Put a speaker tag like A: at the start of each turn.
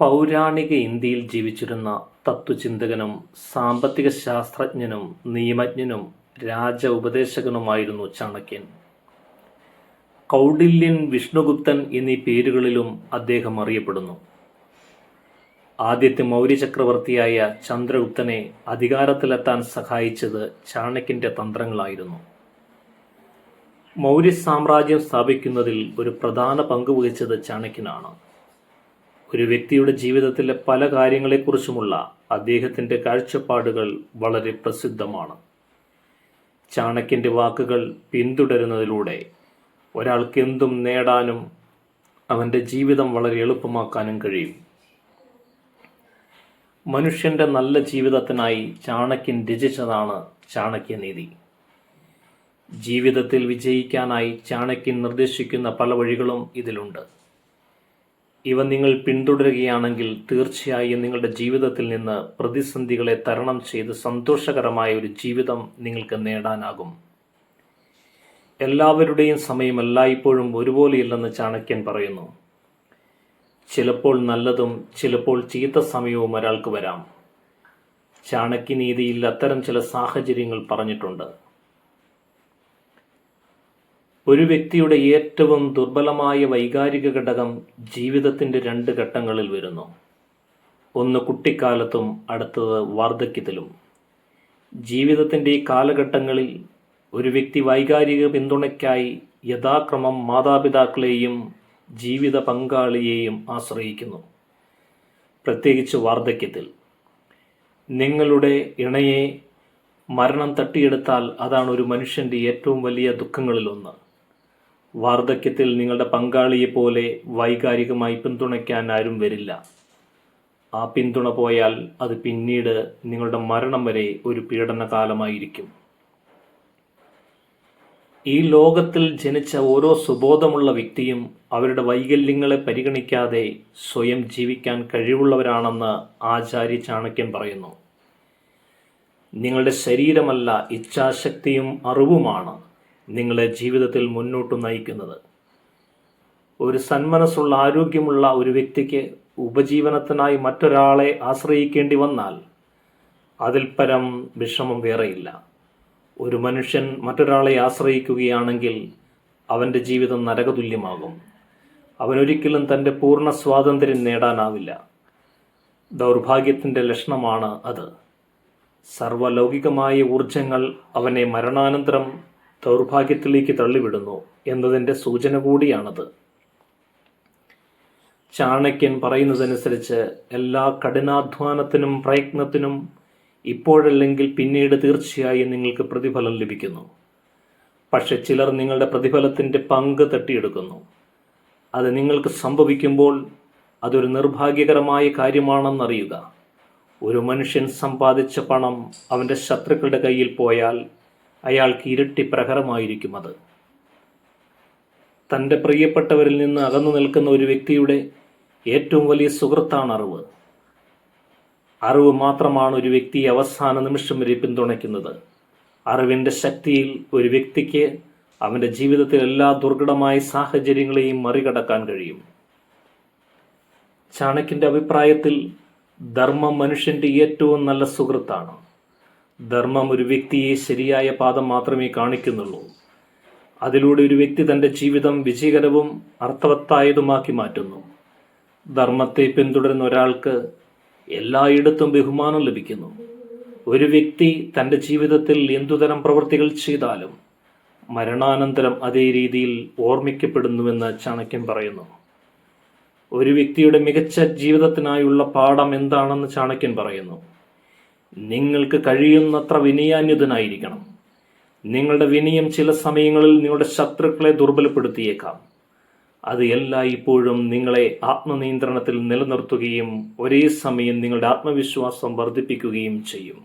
A: പൗരാണിക ഇന്ത്യയിൽ ജീവിച്ചിരുന്ന തത്വചിന്തകനും സാമ്പത്തിക ശാസ്ത്രജ്ഞനും നിയമജ്ഞനും രാജ ഉപദേശകനുമായിരുന്നു ചാണക്യൻ. കൗടില്യൻ, വിഷ്ണുഗുപ്തൻ എന്നീ പേരുകളിലും അദ്ദേഹം അറിയപ്പെടുന്നു. ആദ്യത്തെ മൗര്യ ചക്രവർത്തിയായ ചന്ദ്രഗുപ്തനെ അധികാരത്തിലെത്താൻ സഹായിച്ചത് ചാണക്യന്റെ തന്ത്രങ്ങളായിരുന്നു. മൗര്യ സാമ്രാജ്യം സ്ഥാപിക്കുന്നതിൽ ഒരു പ്രധാന പങ്ക് വഹിച്ചത് ചാണക്യനാണ്. ഒരു വ്യക്തിയുടെ ജീവിതത്തിലെ പല കാര്യങ്ങളെക്കുറിച്ചുമുള്ള അദ്ദേഹത്തിൻ്റെ കാഴ്ചപ്പാടുകൾ വളരെ പ്രസിദ്ധമാണ്. ചാണക്യൻ്റെ വാക്കുകൾ പിന്തുടരുന്നതിലൂടെ ഒരാൾക്ക് എന്തും നേടാനും അവൻ്റെ ജീവിതം വളരെ എളുപ്പമാക്കാനും കഴിയും. മനുഷ്യൻ്റെ നല്ല ജീവിതത്തിനായി ചാണക്യൻ രചിച്ചതാണ് ചാണക്യനീതി. ജീവിതത്തിൽ വിജയിക്കാനായി ചാണക്യൻ നിർദ്ദേശിക്കുന്ന പല വഴികളും ഇതിലുണ്ട്. ഇവ നിങ്ങൾ പിന്തുടരുകയാണെങ്കിൽ തീർച്ചയായും നിങ്ങളുടെ ജീവിതത്തിൽ നിന്ന് പ്രതിസന്ധികളെ തരണം ചെയ്ത് സന്തോഷകരമായ ഒരു ജീവിതം നിങ്ങൾക്ക് നേടാനാകും. എല്ലാവരുടെയും സമയം എല്ലായ്പ്പോഴും ഒരുപോലെയല്ലെന്ന് ചാണക്യൻ പറയുന്നു. ചിലപ്പോൾ നല്ലതും ചിലപ്പോൾ ചീത്ത സമയവും ഒരാൾക്ക് വരാം. ചാണക്യനീതിയിൽ അത്തരം ചില സാഹചര്യങ്ങൾ പറഞ്ഞിട്ടുണ്ട്. ഒരു വ്യക്തിയുടെ ഏറ്റവും ദുർബലമായ വൈകാരിക ഘടകം ജീവിതത്തിൻ്റെ 2 ഘട്ടങ്ങളിൽ വരുന്നു. ഒന്ന് കുട്ടിക്കാലത്തും അടുത്തത് വാർദ്ധക്യത്തിലും. ജീവിതത്തിൻ്റെ ഈ കാലഘട്ടങ്ങളിൽ ഒരു വ്യക്തി വൈകാരിക പിന്തുണയ്ക്കായി യഥാക്രമം മാതാപിതാക്കളെയും ജീവിത പങ്കാളിയെയും ആശ്രയിക്കുന്നു. പ്രത്യേകിച്ച് വാർദ്ധക്യത്തിൽ നിങ്ങളുടെ ഇണയെ മരണം തട്ടിയെടുത്താൽ അതാണ് ഒരു മനുഷ്യൻ്റെ ഏറ്റവും വലിയ ദുഃഖങ്ങളിലൊന്ന്. വാർദ്ധക്യത്തിൽ നിങ്ങളുടെ പങ്കാളിയെപ്പോലെ വൈകാരികമായി പിന്തുണയ്ക്കാൻ ആരും വരില്ല. ആ പിന്തുണ പോയാൽ അത് പിന്നീട് നിങ്ങളുടെ മരണം വരെ ഒരു പീഡനകാലമായിരിക്കും. ഈ ലോകത്തിൽ ജനിച്ച ഓരോ സുബോധമുള്ള വ്യക്തിയും അവരുടെ വൈകല്യങ്ങളെ പരിഗണിക്കാതെ സ്വയം ജീവിക്കാൻ കഴിവുള്ളവരാണെന്ന് ആചാര്യ ചാണക്യൻ പറയുന്നു. നിങ്ങളുടെ ശരീരമല്ല, ഇച്ഛാശക്തിയും അറിവുമാണ് നിങ്ങളെ ജീവിതത്തിൽ മുന്നോട്ട് നയിക്കുന്നത്. ഒരു സന്മനസ്സുള്ള ആരോഗ്യമുള്ള ഒരു വ്യക്തിക്ക് ഉപജീവനത്തിനായി മറ്റൊരാളെ ആശ്രയിക്കേണ്ടി വന്നാൽ അതിൽ പരം വിഷമം വേറെയില്ല. ഒരു മനുഷ്യൻ മറ്റൊരാളെ ആശ്രയിക്കുകയാണെങ്കിൽ അവൻ്റെ ജീവിതം നരകതുല്യമാകും. അവനൊരിക്കലും തൻ്റെ പൂർണ്ണ സ്വാതന്ത്ര്യം നേടാനാവില്ല. ദൗർഭാഗ്യത്തിൻ്റെ ലക്ഷണമാണ് അത്. സർവലൗകികമായ ഊർജങ്ങൾ അവനെ മരണാനന്തരം ദൗർഭാഗ്യത്തിലേക്ക് തള്ളിവിടുന്നു എന്നതിൻ്റെ സൂചന കൂടിയാണത്. ചാണക്യൻ പറയുന്നതനുസരിച്ച് എല്ലാ കഠിനാധ്വാനത്തിനും പ്രയത്നത്തിനും ഇപ്പോഴല്ലെങ്കിൽ പിന്നീട് തീർച്ചയായും നിങ്ങൾക്ക് പ്രതിഫലം ലഭിക്കുന്നു. പക്ഷെ ചിലർ നിങ്ങളുടെ പ്രതിഫലത്തിൻ്റെ പങ്ക് തട്ടിയെടുക്കുന്നു. അത് നിങ്ങൾക്ക് സംഭവിക്കുമ്പോൾ അതൊരു നിർഭാഗ്യകരമായ കാര്യമാണെന്നറിയുക. ഒരു മനുഷ്യൻ സമ്പാദിച്ച പണം അവൻ്റെ ശത്രുക്കളുടെ കയ്യിൽ പോയാൽ അയാൾക്ക് ഇരട്ടി പ്രഹരമായിരിക്കും അത്. തൻ്റെ പ്രിയപ്പെട്ടവരിൽ നിന്ന് അകന്നു നിൽക്കുന്ന ഒരു വ്യക്തിയുടെ ഏറ്റവും വലിയ സുഹൃത്താണ് അറിവ്. അറിവ് മാത്രമാണ് ഒരു വ്യക്തിയെ അവസാന നിമിഷം വരെ പിന്തുണയ്ക്കുന്നത്. അറിവിൻ്റെ ശക്തിയിൽ ഒരു വ്യക്തിക്ക് അവൻ്റെ ജീവിതത്തിൽ എല്ലാ ദുർഘടമായ സാഹചര്യങ്ങളെയും മറികടക്കാൻ കഴിയും. ചാണക്യൻ്റെ അഭിപ്രായത്തിൽ ധർമ്മം മനുഷ്യൻ്റെ ഏറ്റവും നല്ല സുഹൃത്താണ്. ധർമ്മം ഒരു വ്യക്തിയെ ശരിയായ പാതം മാത്രമേ കാണിക്കുന്നുള്ളൂ. അതിലൂടെ ഒരു വ്യക്തി തൻ്റെ ജീവിതം വിജയകരവും അർത്ഥവത്തായതുമാക്കി മാറ്റുന്നു. ധർമ്മത്തെ പിന്തുടരുന്ന ഒരാൾക്ക് എല്ലായിടത്തും ബഹുമാനം ലഭിക്കുന്നു. ഒരു വ്യക്തി തൻ്റെ ജീവിതത്തിൽ എന്തുതരം പ്രവൃത്തികൾ ചെയ്താലും മരണാനന്തരം അതേ രീതിയിൽ ഓർമ്മിക്കപ്പെടുന്നുവെന്ന് ചാണക്യൻ പറയുന്നു. ഒരു വ്യക്തിയുടെ മികച്ച ജീവിതത്തിനായുള്ള പാഠം എന്താണെന്ന് ചാണക്യൻ പറയുന്നു. നിങ്ങൾക്ക് കഴിയുന്നത്ര വിനയാന്വിതനായിരിക്കണം. നിങ്ങളുടെ വിനയം ചില സമയങ്ങളിൽ നിങ്ങളുടെ ശത്രുക്കളെ ദുർബലപ്പെടുത്തിയേക്കാം. അത് എല്ലായ്പ്പോഴും നിങ്ങളെ ആത്മനിയന്ത്രണത്തിൽ നിലനിർത്തുകയും ഒരേ സമയം നിങ്ങളുടെ ആത്മവിശ്വാസം വർദ്ധിപ്പിക്കുകയും ചെയ്യും.